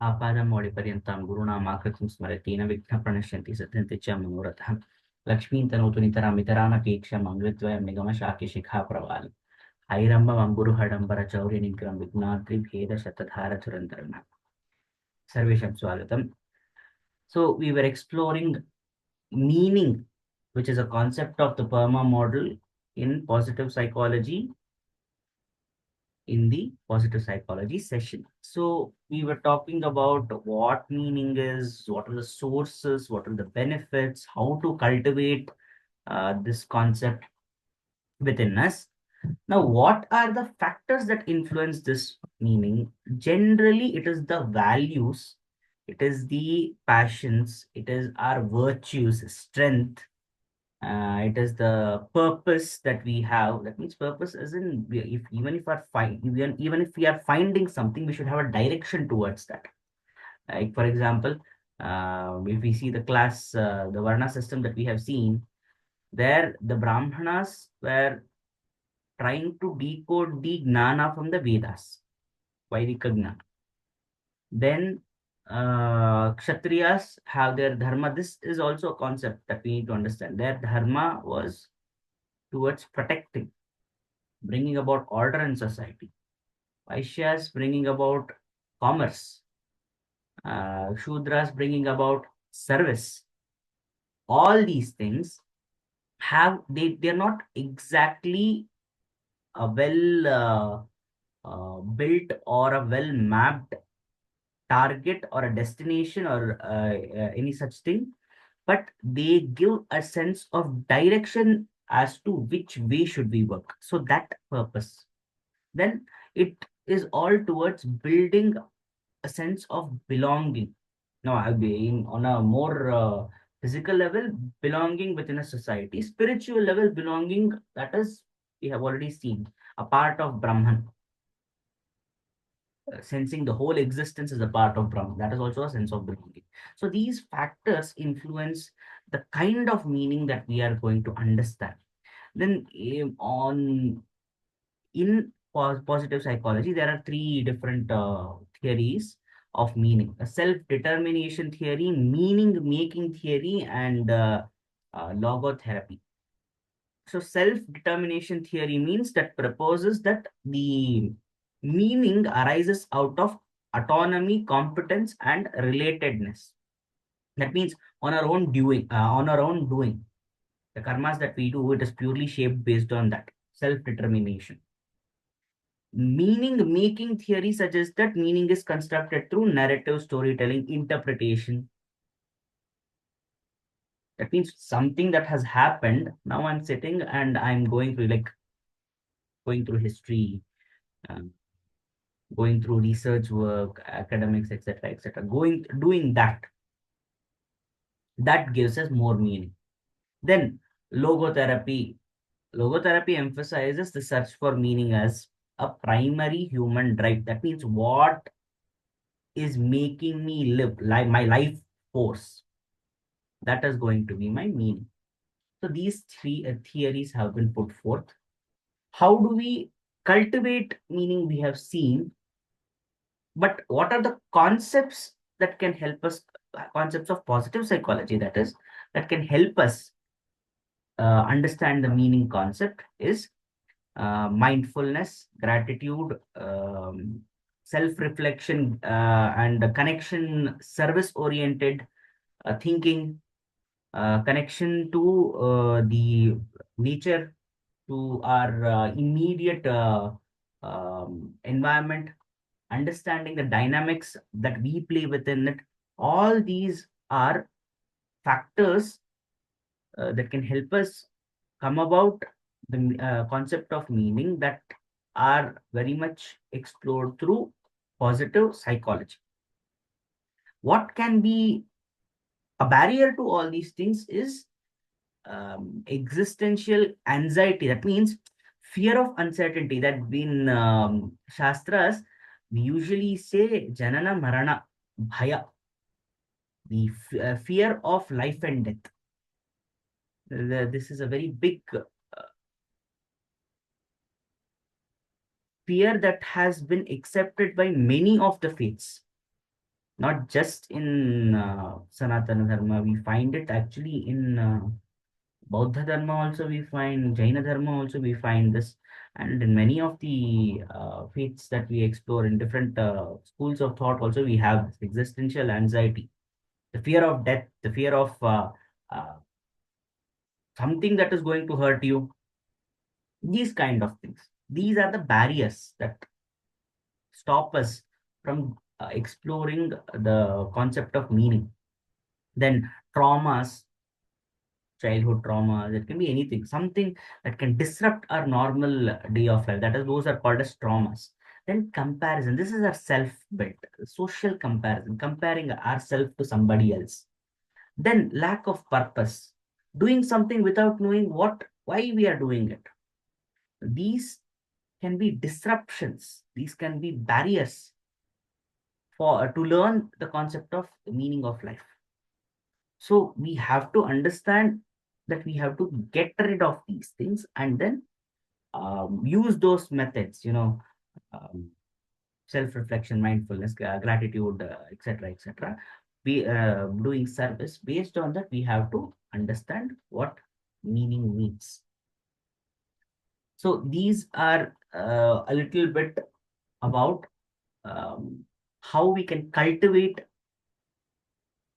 आपादमौलिपर्यन्तां गुरूणामाकृतिं स्मरति न विघ्नप्रणश्यन्ति सिद्ध्यन्ति च मनोरथः लक्ष्मीं तनोतु नितरामितरानपेक्षम् अमृतद्वयं निगमशाकिशिखा प्रवाल हैरम्बमम्बुरुहडम्बरचौर्यनिग्रहं विघ्नाद्रिभेदशतधारधुरन्धरम् सर्वेषां स्वागतम्. So we were exploring meaning, which is a concept of the PERMA model in positive psychology, in the positive psychology session. So we were talking about what meaning is, what are the sources, what are the benefits, how to cultivate this concept within us. Now, what are the factors that influence this meaning? Generally, it is the values, it is the passions, it is our virtues, strength, it is the purpose that we have. That means purpose is in if even if our find even if we are finding something, we should have a direction towards that. Like for example, if we see the class, the Varna system that we have seen, there the Brahmanas were trying to decode the Gnana from the Vedas, Vaidika Gnana. Then Kshatriyas have their dharma. This is also a concept that we need to understand. Their dharma was towards protecting, bringing about order in society. Vaishyas bringing about commerce. Shudras bringing about service. All these things they're not exactly a well built or a well mapped target or a destination or any such thing, but they give a sense of direction as to which way should we work. So that purpose, then it is all towards building a sense of belonging. Now, I've been on a more physical level, belonging within a society, spiritual level, belonging, that is, we have already seen, a part of Brahman. Sensing the whole existence is a part of Brahman. That is also a sense of belonging. So these factors influence the kind of meaning that we are going to understand. Then on in positive psychology, there are three different theories of meaning: a self-determination theory, meaning-making theory, and logotherapy. So self-determination theory means that proposes that the meaning arises out of autonomy, competence, and relatedness. That means on our own doing. The karmas that we do, it is purely shaped based on that self-determination. Meaning making theory suggests that meaning is constructed through narrative storytelling, interpretation. That means something that has happened. Now I'm sitting and I'm going through history, um, going through research work, academics, etc., etc. Doing that, that gives us more meaning. Then logotherapy. Logotherapy emphasizes the search for meaning as a primary human drive. That means what is making me live, like my life force. That is going to be my meaning. So these three theories have been put forth. How do we cultivate meaning? We have seen, but what are the concepts that can help us? Concepts of positive psychology, that is, that can help us understand the meaning concept is mindfulness, gratitude, self-reflection, and connection, service-oriented thinking, connection to the nature, to our immediate environment, understanding the dynamics that we play within it. All these are factors that can help us come about the concept of meaning that are very much explored through positive psychology. What can be a barrier to all these things is existential anxiety. That means fear of uncertainty. That in Shastras, we usually say Janana Marana Bhaya, the fear of life and death. This is a very big fear that has been accepted by many of the faiths. Not just in Sanatana Dharma, we find it actually in Bauddha Dharma also we find, Jaina Dharma also we find this, and in many of the faiths that we explore in different schools of thought also we have this existential anxiety, the fear of death, the fear of uh, something that is going to hurt you, these kind of things. These are the barriers that stop us from exploring the concept of meaning. Then traumas, childhood trauma, there can be anything, something that can disrupt our normal day of life. That is, those are called as traumas. Then comparison. This is our self-built, social comparison, comparing ourselves to somebody else. Then lack of purpose, doing something without knowing why we are doing it. These can be disruptions. These can be barriers for to learn the concept of the meaning of life. So we have to understand that we have to get rid of these things and then use those methods, um, self-reflection, mindfulness, gratitude, etc., etc. Be doing service. Based on that, we have to understand what meaning means. So these are a little bit about how we can cultivate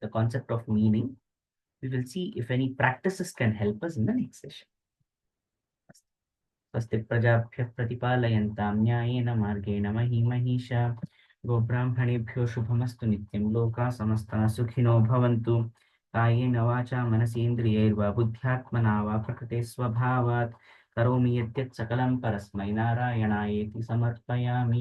the concept of meaning. We will see if any practices can help us in the next session. स्वस्ति प्रजाभ्यः प्रतिपालयन्तां न्यायेन मार्गेण मही महिषा गोब्राह्मणेभ्यो शुभमस्तु नित्यं लोकाः समस्ताः सुखिनो भवन्तु कायेन वाचा मनसेन्द्रियैर्वा बुद्ध्यात्मना वा प्रकृते स्वभावात् करोमि यद्यत् सकलं परस्मै नारायणायेति समर्पयामि।